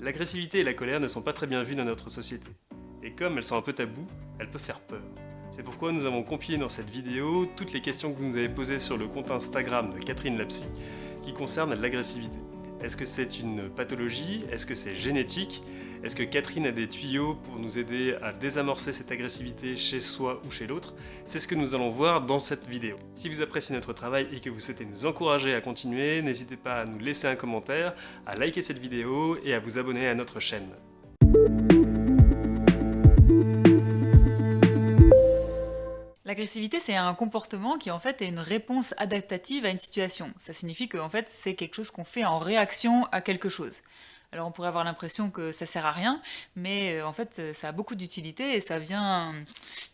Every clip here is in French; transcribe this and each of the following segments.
L'agressivité et la colère ne sont pas très bien vues dans notre société. Et comme elles sont un peu tabous, elles peuvent faire peur. C'est pourquoi nous avons compilé dans cette vidéo toutes les questions que vous nous avez posées sur le compte Instagram de Catherine Lapsy qui concernent l'agressivité. Est-ce que c'est une pathologie? Est-ce que c'est génétique? Est-ce que Catherine a des tuyaux pour nous aider à désamorcer cette agressivité chez soi ou chez l'autre? C'est ce que nous allons voir dans cette vidéo. Si vous appréciez notre travail et que vous souhaitez nous encourager à continuer, n'hésitez pas à nous laisser un commentaire, à liker cette vidéo et à vous abonner à notre chaîne. L'agressivité, c'est un comportement qui en fait est une réponse adaptative à une situation. Ça signifie que en fait, c'est quelque chose qu'on fait en réaction à quelque chose. Alors on pourrait avoir l'impression que ça sert à rien, mais en fait ça a beaucoup d'utilité et ça vient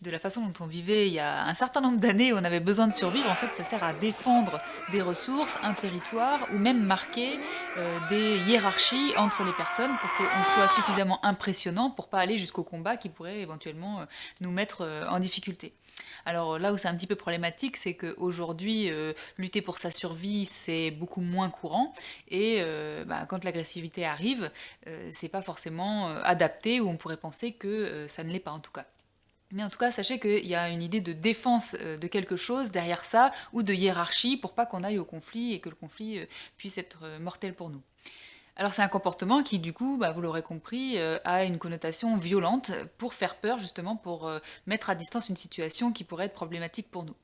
de la façon dont on vivait il y a un certain nombre d'années où on avait besoin de survivre. En fait ça sert à défendre des ressources, un territoire ou même marquer des hiérarchies entre les personnes pour qu'on soit suffisamment impressionnant pour pas aller jusqu'au combat qui pourrait éventuellement nous mettre en difficulté. Alors là où c'est un petit peu problématique, c'est qu'aujourd'hui, lutter pour sa survie, c'est beaucoup moins courant. Et quand l'agressivité arrive, c'est pas forcément adapté, ou on pourrait penser que ça ne l'est pas en tout cas. Mais en tout cas, sachez qu'il y a une idée de défense de quelque chose derrière ça, ou de hiérarchie, pour pas qu'on aille au conflit et que le conflit puisse être mortel pour nous. Alors c'est un comportement qui, du coup, vous l'aurez compris, a une connotation violente pour faire peur, justement, pour mettre à distance une situation qui pourrait être problématique pour nous.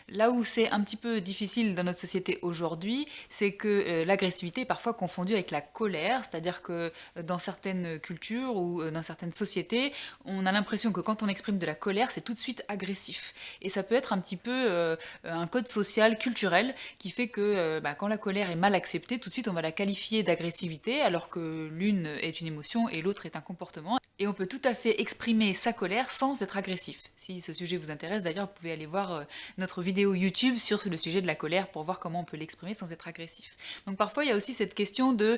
Là où c'est un petit peu difficile dans notre société aujourd'hui, c'est que l'agressivité est parfois confondue avec la colère, c'est-à-dire que dans certaines cultures ou dans certaines sociétés, on a l'impression que quand on exprime de la colère, c'est tout de suite agressif. Et ça peut être un petit peu un code social, culturel, qui fait que quand la colère est mal acceptée, tout de suite on va la qualifier d'agressivité, alors que l'une est une émotion et l'autre est un comportement. Et on peut tout à fait exprimer sa colère sans être agressif. Si ce sujet vous intéresse, d'ailleurs, vous pouvez aller voir notre vidéo YouTube sur le sujet de la colère pour voir comment on peut l'exprimer sans être agressif. Donc parfois, il y a aussi cette question de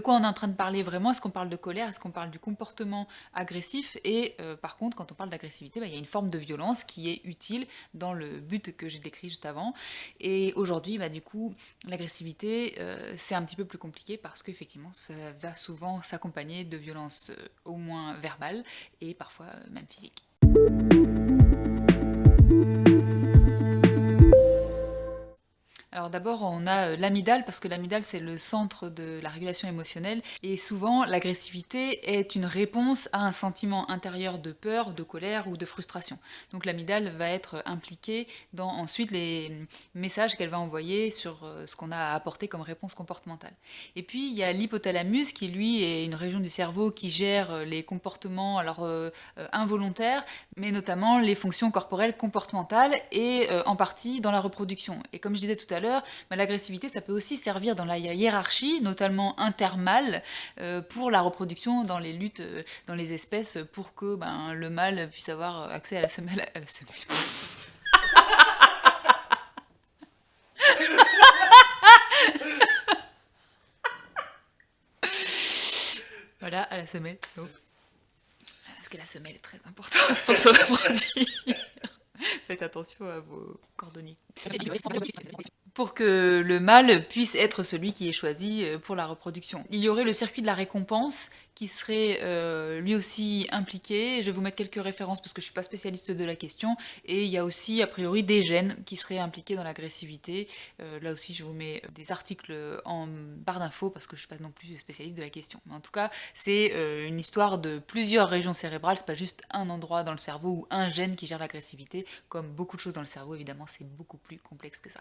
quoi on est en train de parler vraiment. Est-ce qu'on parle de colère? Est-ce qu'on parle du comportement agressif? Et par contre, quand on parle d'agressivité, il y a une forme de violence qui est utile dans le but que j'ai décrit juste avant. Et aujourd'hui, du coup, l'agressivité, c'est un petit peu plus compliqué parce qu'effectivement, ça va souvent s'accompagner de violences au moins verbales et parfois même physiques. Alors d'abord, on a l'amygdale, parce que l'amygdale, c'est le centre de la régulation émotionnelle, et souvent, l'agressivité est une réponse à un sentiment intérieur de peur, de colère ou de frustration. Donc l'amygdale va être impliquée dans ensuite les messages qu'elle va envoyer sur ce qu'on a à apporter comme réponse comportementale. Et puis, il y a l'hypothalamus, qui lui est une région du cerveau qui gère les comportements involontaires, mais notamment les fonctions corporelles comportementales et en partie dans la reproduction. Et comme je disais tout à l'heure, l'agressivité, ça peut aussi servir dans la hiérarchie, notamment intermâle, pour la reproduction dans les luttes dans les espèces, pour que le mâle puisse avoir accès à la semelle. Voilà, à la semelle. Oh. Parce que la semelle est très importante pour se reproduire. Faites attention à vos cordonniers. Pour que le mâle puisse être celui qui est choisi pour la reproduction. Il y aurait le circuit de la récompense qui serait lui aussi impliqué. Je vais vous mettre quelques références parce que je ne suis pas spécialiste de la question. Et il y a aussi, a priori, des gènes qui seraient impliqués dans l'agressivité. Là aussi, je vous mets des articles en barre d'infos parce que je ne suis pas non plus spécialiste de la question. Mais en tout cas, c'est une histoire de plusieurs régions cérébrales. C'est pas juste un endroit dans le cerveau ou un gène qui gère l'agressivité. Comme beaucoup de choses dans le cerveau, évidemment, c'est beaucoup plus complexe que ça.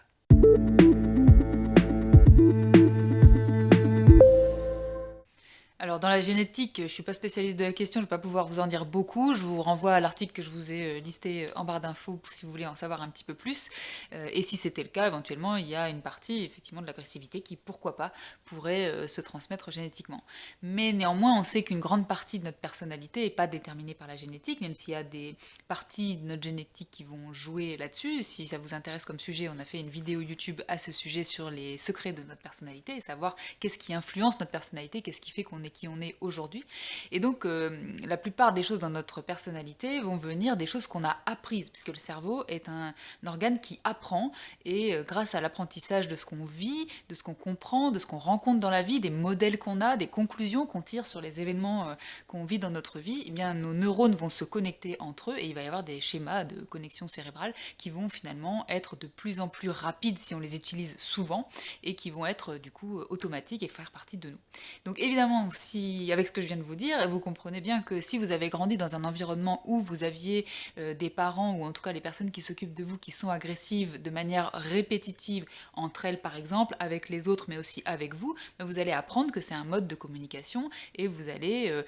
Alors dans la génétique, je ne suis pas spécialiste de la question, je ne vais pas pouvoir vous en dire beaucoup. Je vous renvoie à l'article que je vous ai listé en barre d'infos si vous voulez en savoir un petit peu plus. Et si c'était le cas, éventuellement, il y a une partie effectivement de l'agressivité qui, pourquoi pas, pourrait se transmettre génétiquement. Mais néanmoins, on sait qu'une grande partie de notre personnalité n'est pas déterminée par la génétique, même s'il y a des parties de notre génétique qui vont jouer là-dessus. Si ça vous intéresse comme sujet, on a fait une vidéo YouTube à ce sujet sur les secrets de notre personnalité et savoir qu'est-ce qui influence notre personnalité, qu'est-ce qui fait qu'on est qui on est aujourd'hui. Et donc, la plupart des choses dans notre personnalité vont venir des choses qu'on a apprises, puisque le cerveau est un organe qui apprend, et grâce à l'apprentissage de ce qu'on vit, de ce qu'on comprend, de ce qu'on rencontre dans la vie, des modèles qu'on a, des conclusions qu'on tire sur les événements qu'on vit dans notre vie, eh bien, nos neurones vont se connecter entre eux, et il va y avoir des schémas de connexion cérébrale qui vont finalement être de plus en plus rapides si on les utilise souvent, et qui vont être du coup automatiques et faire partie de nous. Donc évidemment, si avec ce que je viens de vous dire, vous comprenez bien que si vous avez grandi dans un environnement où vous aviez des parents, ou en tout cas les personnes qui s'occupent de vous, qui sont agressives de manière répétitive entre elles par exemple, avec les autres mais aussi avec vous, vous allez apprendre que c'est un mode de communication et vous allez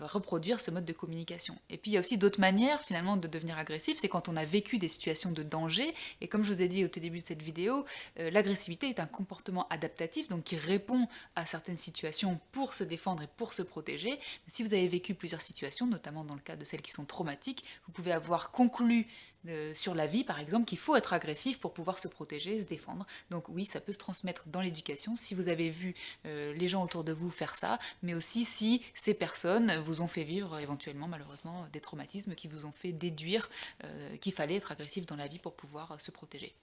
reproduire ce mode de communication. Et puis il y a aussi d'autres manières finalement de devenir agressif, c'est quand on a vécu des situations de danger, et comme je vous ai dit au tout début de cette vidéo, l'agressivité est un comportement adaptatif, donc qui répond à certaines situations pour se défendre et pour se protéger. Si vous avez vécu plusieurs situations, notamment dans le cas de celles qui sont traumatiques, vous pouvez avoir conclu sur la vie par exemple qu'il faut être agressif pour pouvoir se protéger, se défendre. Donc oui, ça peut se transmettre dans l'éducation si vous avez vu les gens autour de vous faire ça, mais aussi si ces personnes vous ont fait vivre éventuellement malheureusement des traumatismes qui vous ont fait déduire qu'il fallait être agressif dans la vie pour pouvoir se protéger.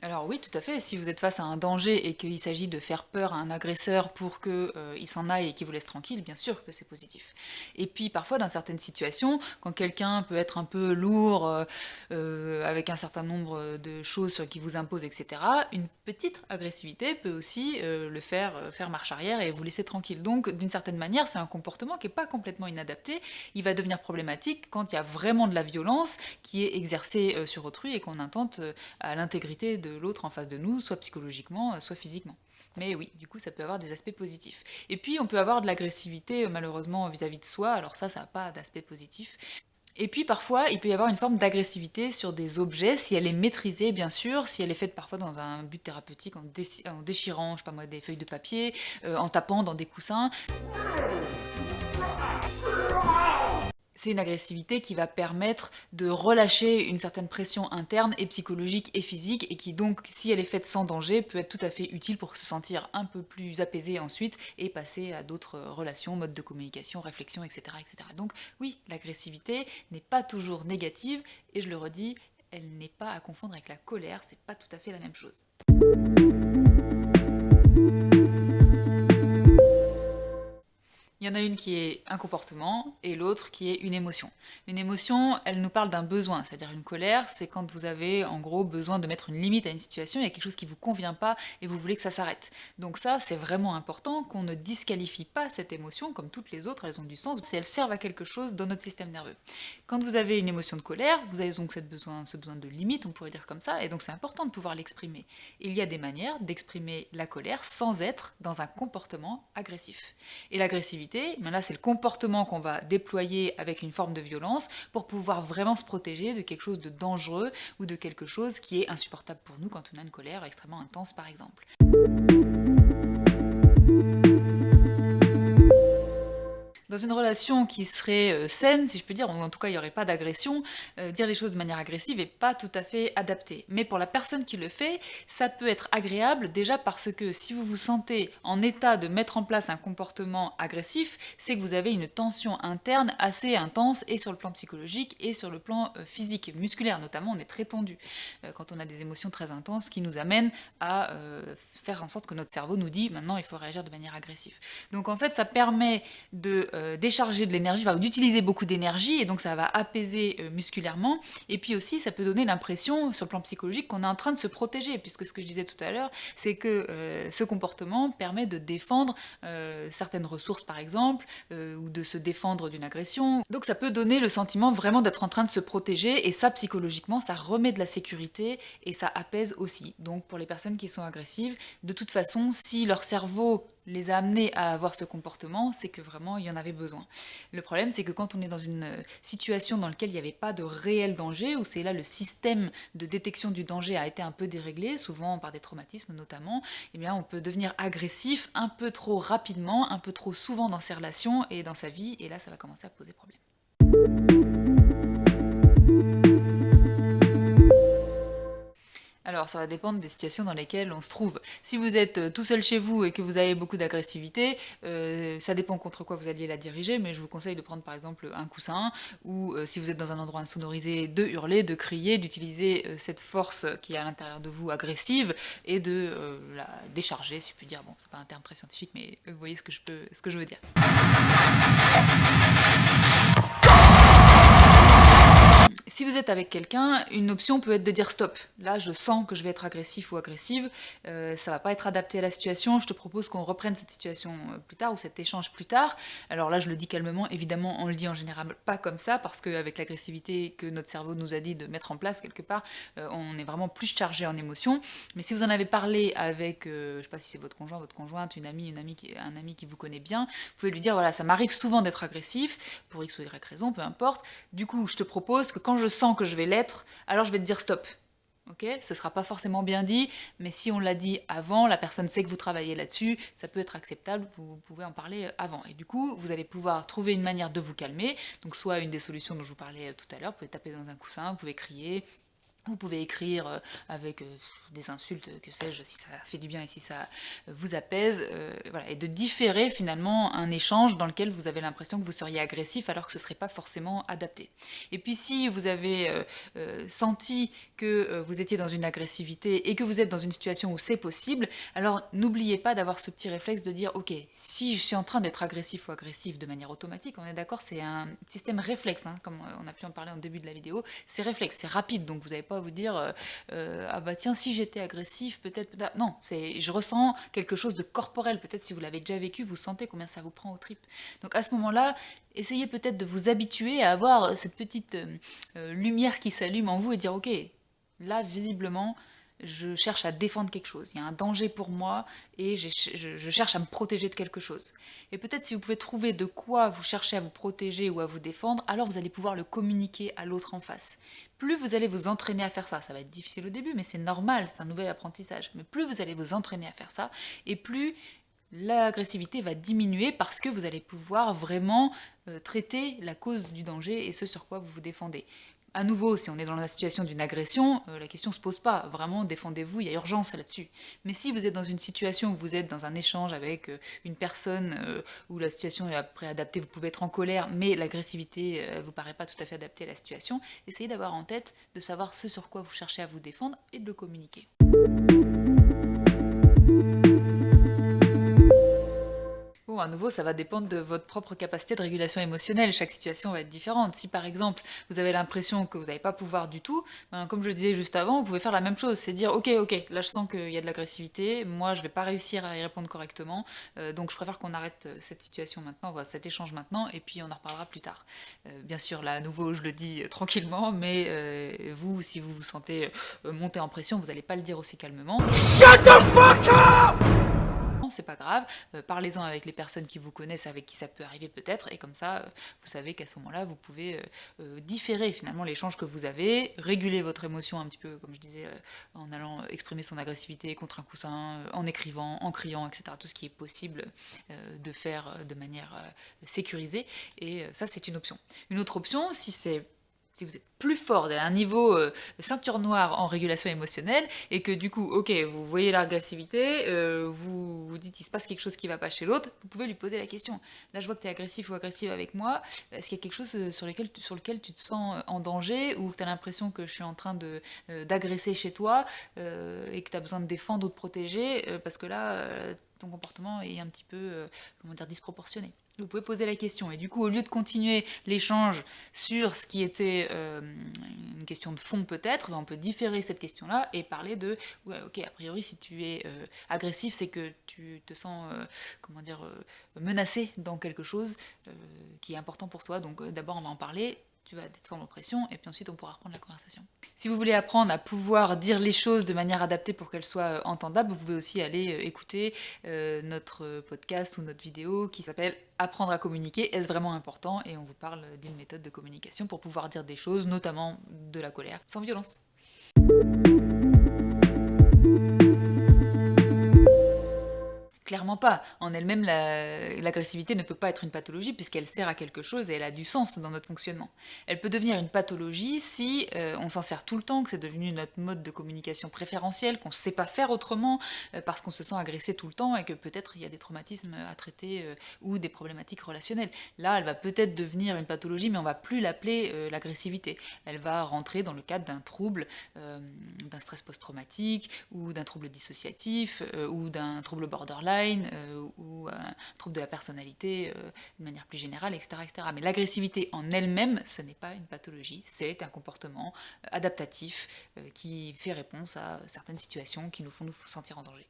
Alors oui, tout à fait, si vous êtes face à un danger et qu'il s'agit de faire peur à un agresseur pour qu'il s'en aille et qu'il vous laisse tranquille, bien sûr que c'est positif. Et puis parfois dans certaines situations, quand quelqu'un peut être un peu lourd, avec un certain nombre de choses qui vous imposent, etc., une petite agressivité peut aussi le faire marche arrière et vous laisser tranquille. Donc d'une certaine manière, c'est un comportement qui n'est pas complètement inadapté, il va devenir problématique quand il y a vraiment de la violence qui est exercée sur autrui et qu'on intente à l'intégrité de l'autre en face de nous, soit psychologiquement, soit physiquement. Mais oui, du coup, ça peut avoir des aspects positifs. Et puis, on peut avoir de l'agressivité, malheureusement, vis-à-vis de soi, alors ça n'a pas d'aspect positif. Et puis parfois, il peut y avoir une forme d'agressivité sur des objets, si elle est maîtrisée bien sûr, si elle est faite parfois dans un but thérapeutique, en déchirant, je sais pas moi, des feuilles de papier, en tapant dans des coussins. C'est une agressivité qui va permettre de relâcher une certaine pression interne et psychologique et physique, et qui donc, si elle est faite sans danger, peut être tout à fait utile pour se sentir un peu plus apaisé ensuite et passer à d'autres relations, modes de communication, réflexion, etc. etc. Donc oui, l'agressivité n'est pas toujours négative, et je le redis, elle n'est pas à confondre avec la colère, c'est pas tout à fait la même chose. Il y en a une qui est un comportement et l'autre qui est une émotion. Une émotion, elle nous parle d'un besoin, c'est-à-dire une colère, c'est quand vous avez en gros besoin de mettre une limite à une situation, il y a quelque chose qui ne vous convient pas et vous voulez que ça s'arrête. Donc ça, c'est vraiment important qu'on ne disqualifie pas cette émotion, comme toutes les autres, elles ont du sens, si elles servent à quelque chose dans notre système nerveux. Quand vous avez une émotion de colère, vous avez donc ce besoin de limite, on pourrait dire comme ça, et donc c'est important de pouvoir l'exprimer. Il y a des manières d'exprimer la colère sans être dans un comportement agressif. Et l'agressivité, mais là c'est le comportement qu'on va déployer avec une forme de violence pour pouvoir vraiment se protéger de quelque chose de dangereux ou de quelque chose qui est insupportable pour nous quand on a une colère extrêmement intense par exemple. Dans une relation qui serait saine, si je peux dire, ou en tout cas il n'y aurait pas d'agression, dire les choses de manière agressive n'est pas tout à fait adapté. Mais pour la personne qui le fait, ça peut être agréable déjà parce que si vous vous sentez en état de mettre en place un comportement agressif, c'est que vous avez une tension interne assez intense et sur le plan psychologique et sur le plan physique, musculaire notamment, on est très tendu quand on a des émotions très intenses qui nous amènent à faire en sorte que notre cerveau nous dit maintenant il faut réagir de manière agressive. Donc en fait ça permet de décharger de l'énergie, d'utiliser beaucoup d'énergie, et donc ça va apaiser musculairement, et puis aussi ça peut donner l'impression sur le plan psychologique qu'on est en train de se protéger, puisque ce que je disais tout à l'heure, c'est que ce comportement permet de défendre certaines ressources par exemple, ou de se défendre d'une agression, donc ça peut donner le sentiment vraiment d'être en train de se protéger, et ça psychologiquement ça remet de la sécurité, et ça apaise aussi. Donc pour les personnes qui sont agressives, de toute façon, si leur cerveau les a amenés à avoir ce comportement, c'est que vraiment il y en avait besoin. Le problème c'est que quand on est dans une situation dans laquelle il n'y avait pas de réel danger, où c'est là le système de détection du danger a été un peu déréglé, souvent par des traumatismes notamment, eh bien on peut devenir agressif un peu trop rapidement, un peu trop souvent dans ses relations et dans sa vie, et là ça va commencer à poser problème. Alors, ça va dépendre des situations dans lesquelles on se trouve. Si vous êtes tout seul chez vous et que vous avez beaucoup d'agressivité, ça dépend contre quoi vous alliez la diriger, mais je vous conseille de prendre par exemple un coussin, ou si vous êtes dans un endroit insonorisé, de hurler, de crier, d'utiliser cette force qui est à l'intérieur de vous agressive, et de la décharger, si je puis dire. Bon, c'est pas un terme très scientifique, mais vous voyez ce que je veux dire. Si vous êtes avec quelqu'un, une option peut être de dire stop. Là, je sens que je vais être agressif ou agressive, ça va pas être adapté à la situation, je te propose qu'on reprenne cette situation plus tard ou cet échange plus tard. Alors là, je le dis calmement, évidemment, on le dit en général pas comme ça, parce qu'avec l'agressivité que notre cerveau nous a dit de mettre en place quelque part, on est vraiment plus chargé en émotions. Mais si vous en avez parlé avec, je sais pas si c'est votre conjoint, votre conjointe, un ami qui vous connaît bien, vous pouvez lui dire, voilà, ça m'arrive souvent d'être agressif, pour X ou Y raison, peu importe. Du coup, je te propose que quand je sens que je vais l'être, alors je vais te dire stop. Ok, ce sera pas forcément bien dit, mais si on l'a dit avant, la personne sait que vous travaillez là-dessus, ça peut être acceptable, vous pouvez en parler avant. Et du coup, vous allez pouvoir trouver une manière de vous calmer, donc soit une des solutions dont je vous parlais tout à l'heure, vous pouvez taper dans un coussin, vous pouvez crier, vous pouvez écrire avec des insultes, que sais-je, si ça fait du bien et si ça vous apaise, voilà, et de différer finalement un échange dans lequel vous avez l'impression que vous seriez agressif alors que ce ne serait pas forcément adapté. Et puis si vous avez senti que vous étiez dans une agressivité et que vous êtes dans une situation où c'est possible, alors n'oubliez pas d'avoir ce petit réflexe de dire ok, si je suis en train d'être agressif ou agressive de manière automatique, on est d'accord, c'est un système réflexe, hein, comme on a pu en parler en début de la vidéo, c'est réflexe, c'est rapide, donc vous n'avez pas à vous dire ah bah tiens, si j'étais agressif, peut-être, non, je ressens quelque chose de corporel, peut-être si vous l'avez déjà vécu, vous sentez combien ça vous prend aux tripes. Donc à ce moment-là, essayez peut-être de vous habituer à avoir cette petite lumière qui s'allume en vous et dire ok, là visiblement je cherche à défendre quelque chose, il y a un danger pour moi et je cherche à me protéger de quelque chose. Et peut-être si vous pouvez trouver de quoi vous cherchez à vous protéger ou à vous défendre, alors vous allez pouvoir le communiquer à l'autre en face. Plus vous allez vous entraîner à faire ça, ça va être difficile au début, mais c'est normal, c'est un nouvel apprentissage, mais plus vous allez vous entraîner à faire ça, et plus l'agressivité va diminuer parce que vous allez pouvoir vraiment traiter la cause du danger et ce sur quoi vous vous défendez. À nouveau, si on est dans la situation d'une agression, la question ne se pose pas. Vraiment, défendez-vous, il y a urgence là-dessus. Mais si vous êtes dans une situation où vous êtes dans un échange avec une personne où la situation est après adaptée, vous pouvez être en colère, mais l'agressivité ne vous paraît pas tout à fait adaptée à la situation, essayez d'avoir en tête de savoir ce sur quoi vous cherchez à vous défendre et de le communiquer. Bon, à nouveau, ça va dépendre de votre propre capacité de régulation émotionnelle. Chaque situation va être différente. Si par exemple, vous avez l'impression que vous n'avez pas pouvoir du tout, ben, comme je le disais juste avant, vous pouvez faire la même chose. C'est dire, ok, là je sens qu'il y a de l'agressivité, moi je vais pas réussir à y répondre correctement, donc je préfère qu'on arrête cette situation maintenant, cet échange maintenant, et puis on en reparlera plus tard. Bien sûr, là, à nouveau, je le dis tranquillement, mais vous, si vous vous sentez monter en pression, vous n'allez pas le dire aussi calmement. Shut the fuck up! C'est pas grave, parlez-en avec les personnes qui vous connaissent, avec qui ça peut arriver peut-être, et comme ça, vous savez qu'à ce moment-là, vous pouvez différer finalement l'échange que vous avez, réguler votre émotion un petit peu, comme je disais, en allant exprimer son agressivité contre un coussin, en écrivant, en criant, etc. Tout ce qui est possible de faire de manière sécurisée, et ça c'est une option. Une autre option, si vous êtes plus fort, à un niveau ceinture noire en régulation émotionnelle, et que du coup, ok, vous voyez l'agressivité, vous vous dites il se passe quelque chose qui va pas chez l'autre, vous pouvez lui poser la question. Là, je vois que tu es agressif ou agressive avec moi, est-ce qu'il y a quelque chose sur lequel tu te sens en danger, ou que tu as l'impression que je suis en train d'agresser chez toi, et que tu as besoin de défendre ou de protéger, parce que là, ton comportement est un petit peu, disproportionné. Vous pouvez poser la question, et du coup, au lieu de continuer l'échange sur ce qui était une question de fond peut-être, on peut différer cette question-là et parler de, ouais, ok, a priori, si tu es agressif, c'est que tu te sens, menacé dans quelque chose qui est important pour toi. Donc d'abord, on va en parler. Tu vas être sans l'oppression, et puis ensuite on pourra reprendre la conversation. Si vous voulez apprendre à pouvoir dire les choses de manière adaptée pour qu'elles soient entendables, vous pouvez aussi aller écouter notre podcast ou notre vidéo qui s'appelle « Apprendre à communiquer, est-ce vraiment important ?» et on vous parle d'une méthode de communication pour pouvoir dire des choses, notamment de la colère, sans violence. Clairement, Clairement pas. En elle-même, l'agressivité ne peut pas être une pathologie puisqu'elle sert à quelque chose et elle a du sens dans notre fonctionnement. Elle peut devenir une pathologie si on s'en sert tout le temps, que c'est devenu notre mode de communication préférentiel, qu'on ne sait pas faire autrement parce qu'on se sent agressé tout le temps et que peut-être il y a des traumatismes à traiter ou des problématiques relationnelles. Là, elle va peut-être devenir une pathologie, mais on va plus l'appeler l'agressivité. Elle va rentrer dans le cadre d'un trouble, d'un stress post-traumatique ou d'un trouble dissociatif ou d'un trouble borderline ou un trouble de la personnalité de manière plus générale, etc., etc. Mais l'agressivité en elle-même, ce n'est pas une pathologie, c'est un comportement adaptatif qui fait réponse à certaines situations qui nous font nous sentir en danger.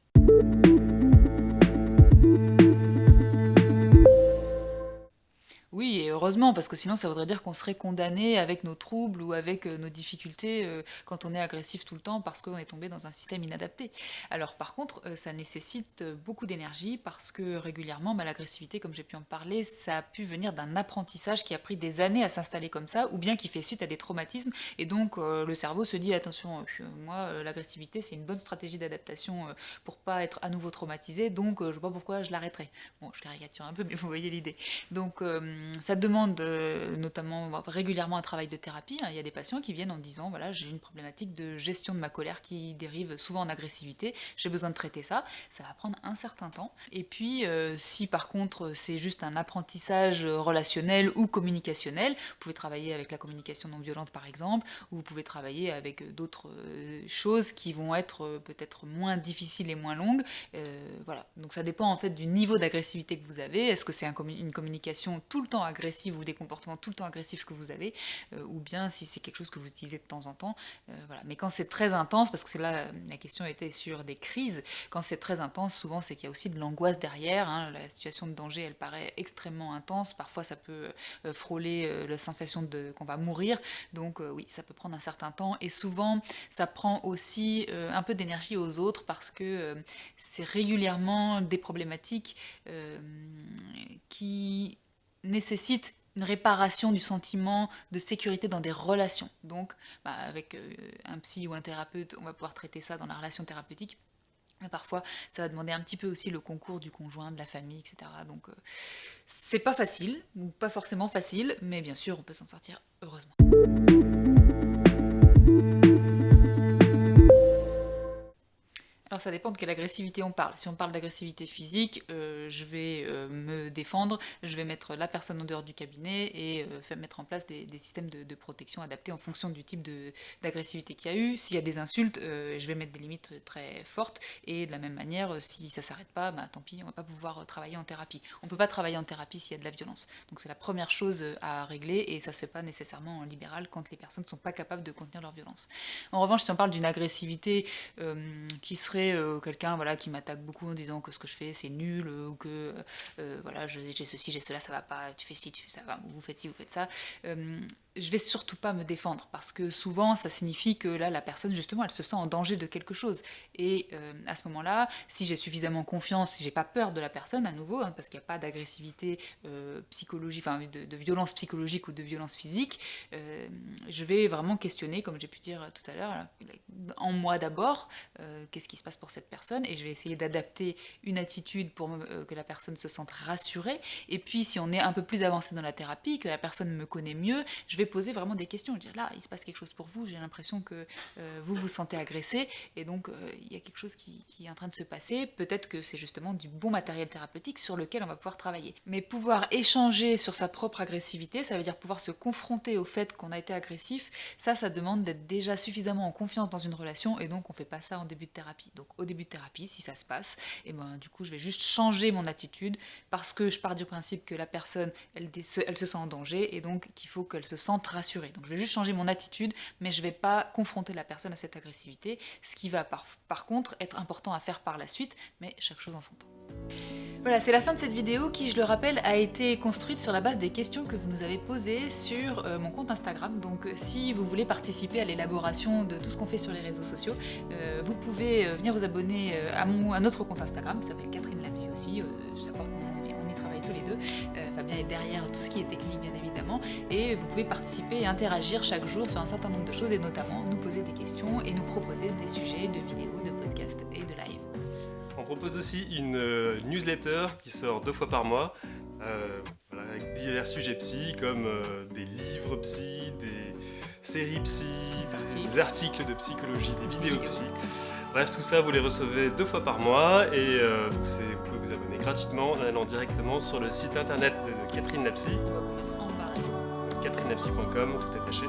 Oui, et heureusement, parce que sinon ça voudrait dire qu'on serait condamné avec nos troubles ou avec nos difficultés quand on est agressif tout le temps parce qu'on est tombé dans un système inadapté. Alors par contre, ça nécessite beaucoup d'énergie parce que régulièrement, l'agressivité, comme j'ai pu en parler, ça a pu venir d'un apprentissage qui a pris des années à s'installer comme ça, ou bien qui fait suite à des traumatismes, et donc le cerveau se dit attention, moi l'agressivité c'est une bonne stratégie d'adaptation pour pas être à nouveau traumatisé, donc je vois pas pourquoi je l'arrêterai. Bon, je caricature un peu, mais vous voyez l'idée. Donc ça demande notamment régulièrement un travail de thérapie. Il y a des patients qui viennent en disant voilà, j'ai une problématique de gestion de ma colère qui dérive souvent en agressivité, j'ai besoin de traiter ça. Ça va prendre un certain temps. Et puis, si par contre c'est juste un apprentissage relationnel ou communicationnel, vous pouvez travailler avec la communication non violente par exemple, ou vous pouvez travailler avec d'autres choses qui vont être peut-être moins difficiles et moins longues. Voilà. Donc ça dépend en fait du niveau d'agressivité que vous avez. Est-ce que c'est une communication tout le temps agressive ou des comportements tout le temps agressifs que vous avez, ou bien si c'est quelque chose que vous utilisez de temps en temps. Voilà. Mais quand c'est très intense, parce que c'est là la question était sur des crises, quand c'est très intense, souvent c'est qu'il y a aussi de l'angoisse derrière. La situation de danger, elle paraît extrêmement intense. Parfois ça peut frôler la sensation qu'on va mourir. Donc oui, ça peut prendre un certain temps. Et souvent, ça prend aussi un peu d'énergie aux autres parce que c'est régulièrement des problématiques qui nécessite une réparation du sentiment de sécurité dans des relations. Donc, avec un psy ou un thérapeute, on va pouvoir traiter ça dans la relation thérapeutique. Mais parfois, ça va demander un petit peu aussi le concours du conjoint, de la famille, etc. Donc, c'est pas facile, ou pas forcément facile, mais bien sûr, on peut s'en sortir heureusement. Alors ça dépend de quelle agressivité on parle. Si on parle d'agressivité physique, je vais me défendre, je vais mettre la personne en dehors du cabinet et mettre en place des systèmes de protection adaptés en fonction du type d'agressivité qu'il y a eu. S'il y a des insultes, je vais mettre des limites très fortes et de la même manière, si ça s'arrête pas, tant pis, on va pas pouvoir travailler en thérapie. On peut pas travailler en thérapie s'il y a de la violence. Donc c'est la première chose à régler et ça se fait pas nécessairement en libéral quand les personnes sont pas capables de contenir leur violence. En revanche, si on parle d'une agressivité qui serait quelqu'un qui m'attaque beaucoup en disant que ce que je fais c'est nul ou que j'ai ceci, j'ai cela, ça va pas, tu fais ci, ça va, vous faites ci, vous faites ça. Je vais surtout pas me défendre parce que souvent ça signifie que là la personne justement elle se sent en danger de quelque chose et à ce moment-là si j'ai suffisamment confiance, si j'ai pas peur de la personne à nouveau parce qu'il n'y a pas d'agressivité psychologique, de violence psychologique ou de violence physique, je vais vraiment questionner comme j'ai pu dire tout à l'heure en moi d'abord qu'est-ce qui se passe pour cette personne et je vais essayer d'adapter une attitude pour que la personne se sente rassurée et puis si on est un peu plus avancé dans la thérapie, que la personne me connaît mieux, je vais poser vraiment des questions, dire là il se passe quelque chose pour vous, j'ai l'impression que vous vous sentez agressé et donc il y a quelque chose qui est en train de se passer, peut-être que c'est justement du bon matériel thérapeutique sur lequel on va pouvoir travailler. Mais pouvoir échanger sur sa propre agressivité, ça veut dire pouvoir se confronter au fait qu'on a été agressif, ça demande d'être déjà suffisamment en confiance dans une relation et donc on fait pas ça en début de thérapie. Donc au début de thérapie, si ça se passe, et du coup je vais juste changer mon attitude parce que je pars du principe que la personne elle se sent en danger et donc qu'il faut qu'elle se sente rassurée. Donc je vais juste changer mon attitude, mais je vais pas confronter la personne à cette agressivité, ce qui va par contre être important à faire par la suite, mais chaque chose en son temps. Voilà, c'est la fin de cette vidéo qui, je le rappelle, a été construite sur la base des questions que vous nous avez posées sur mon compte Instagram. Donc si vous voulez participer à l'élaboration de tout ce qu'on fait sur les réseaux sociaux, vous pouvez venir vous abonner à notre compte Instagram qui s'appelle Catherine Lapsy aussi, ça porte mon nom mais on y travaille tous les deux. Fabien est derrière tout ce qui est technique bien évidemment et vous pouvez participer et interagir chaque jour sur un certain nombre de choses et notamment nous poser des questions et nous proposer des sujets de vidéos, de podcasts et de live. En propose aussi une newsletter qui sort 2 fois par mois, voilà, avec divers sujets psy comme des livres psy, des séries psy, des articles de psychologie, des vidéos psy. Bref, tout ça, vous les recevez 2 fois par mois et donc vous pouvez vous abonner gratuitement en allant directement sur le site internet de Catherine Lapsy, On va vous mettre en barre. catherinelapsy.com, tout attaché.